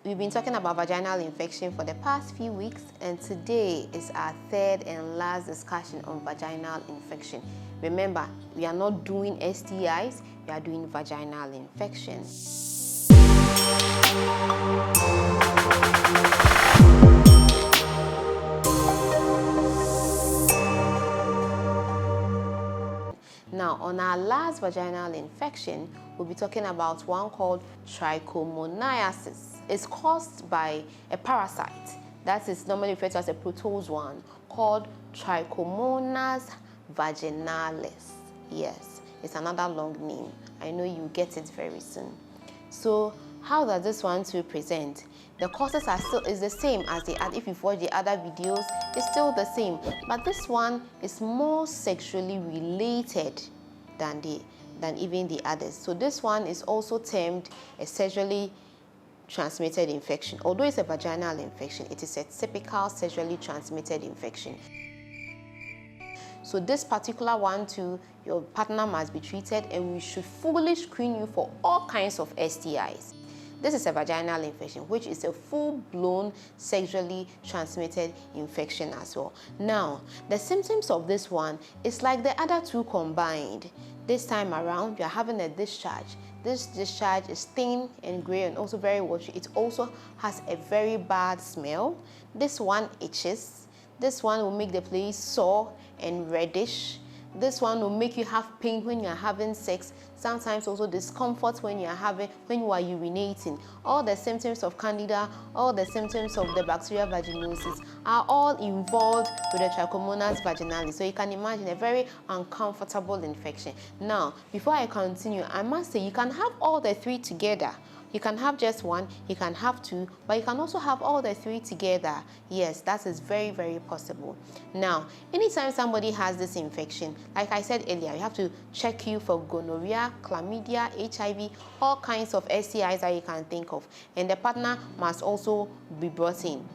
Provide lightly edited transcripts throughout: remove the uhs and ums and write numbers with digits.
We've been talking about vaginal infection for the past few weeks, and today is our third and last discussion on vaginal infection. Remember, we are not doing STIs, we are doing vaginal infection. Now, on our last vaginal infection, we'll be talking about one called Trichomoniasis. It's caused by a parasite that is normally referred to as a protozoan called Trichomonas vaginalis. Yes, it's another long name. I know you get it very soon. So, how does this one to present? The causes is the same as if you've watched the other videos, it's still the same. But this one is more sexually related than even the others. So this one is also termed a sexually transmitted infection. Although it's a vaginal infection, it is a typical sexually transmitted infection. So this particular one too, your partner must be treated, and we should fully screen you for all kinds of STIs. This is a vaginal infection, which is a full-blown sexually transmitted infection as well. Now, the symptoms of this one is like the other two combined. This time around, you're having a discharge. This discharge is thin and gray and also very watery. It also has a very bad smell. This one itches. This one will make the place sore and reddish. This one will make you have pain when you're having sex, sometimes also discomfort when you are urinating. All the symptoms of candida, all the symptoms of the bacterial vaginosis are all involved with the Trichomonas vaginalis. So you can imagine a very uncomfortable infection. Now, before I continue, I must say you can have all the three together. You can have just one, you can have two, but you can also have all the three together. Yes, that is very, very possible. Now, anytime somebody has this infection, like I said earlier, you have to check you for gonorrhea, chlamydia, HIV, all kinds of STIs that you can think of. And the partner must also be brought in.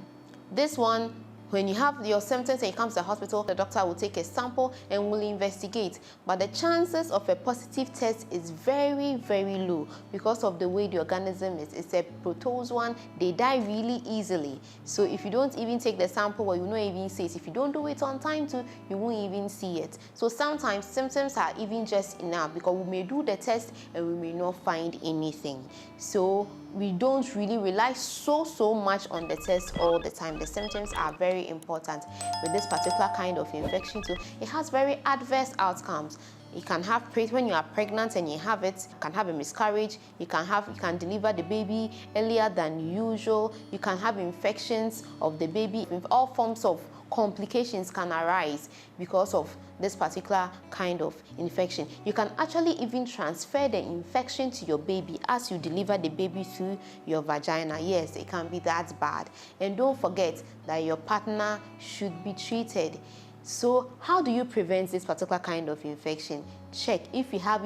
This one, when you have your symptoms and you come to the hospital, the doctor will take a sample and will investigate. But the chances of a positive test is very, very low because of the way the organism is. It's a protozoan. They die really easily. So if you don't even take the sample, or you not even see it, if you don't do it on time too, you won't even see it. So sometimes symptoms are even just enough because we may do the test and we may not find anything. So we don't really rely so much on the test all the time. The symptoms are very important with this particular kind of infection too. It has very adverse outcomes. You can have when you are pregnant and you have it, you can have a miscarriage, you can deliver the baby earlier than usual, you can have infections of the baby, all forms of complications can arise because of this particular kind of infection. You can actually even transfer the infection to your baby as you deliver the baby through your vagina. Yes, it can be that bad. And don't forget that your partner should be treated. So how do you prevent this particular kind of infection? Check if you have,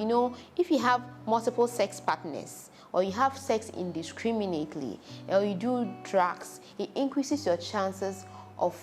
if you have multiple sex partners, or you have sex indiscriminately, or you do drugs, it increases your chances of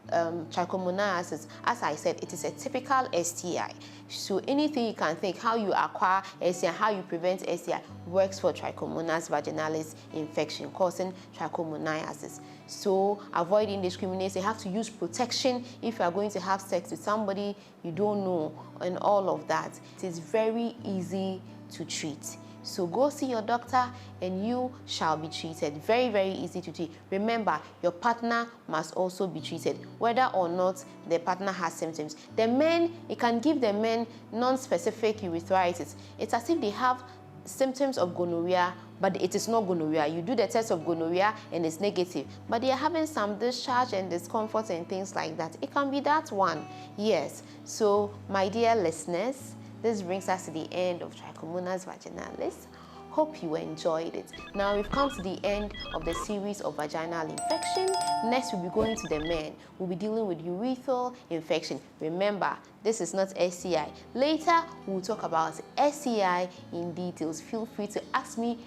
trichomoniasis. As I said, it is a typical STI. So anything you can think, how you acquire STI, how you prevent STI, works for Trichomonas vaginalis infection causing trichomoniasis. So avoid indiscrimination. You have to use protection if you are going to have sex with somebody you don't know, and all of that. It is very easy to treat. So go see your doctor and you shall be treated. Very, very easy to treat. Remember, your partner must also be treated, whether or not the partner has symptoms. The men, it can give the men non-specific urethritis. It's as if they have symptoms of gonorrhea, but it is not gonorrhea. You do the test of gonorrhea and it's negative, but they are having some discharge and discomfort and things like that. It can be that one. Yes. So, my dear listeners, this brings us to the end of Trichomonas vaginalis. Hope you enjoyed it. Now we've come to the end of the series of vaginal infection. Next we'll be going to the men. We'll be dealing with urethral infection. Remember, this is not STI. Later we'll talk about STI in details. Feel free to ask me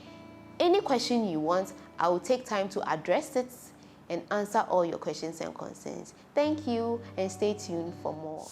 any question you want. I will take time to address it and answer all your questions and concerns. Thank you, and stay tuned for more.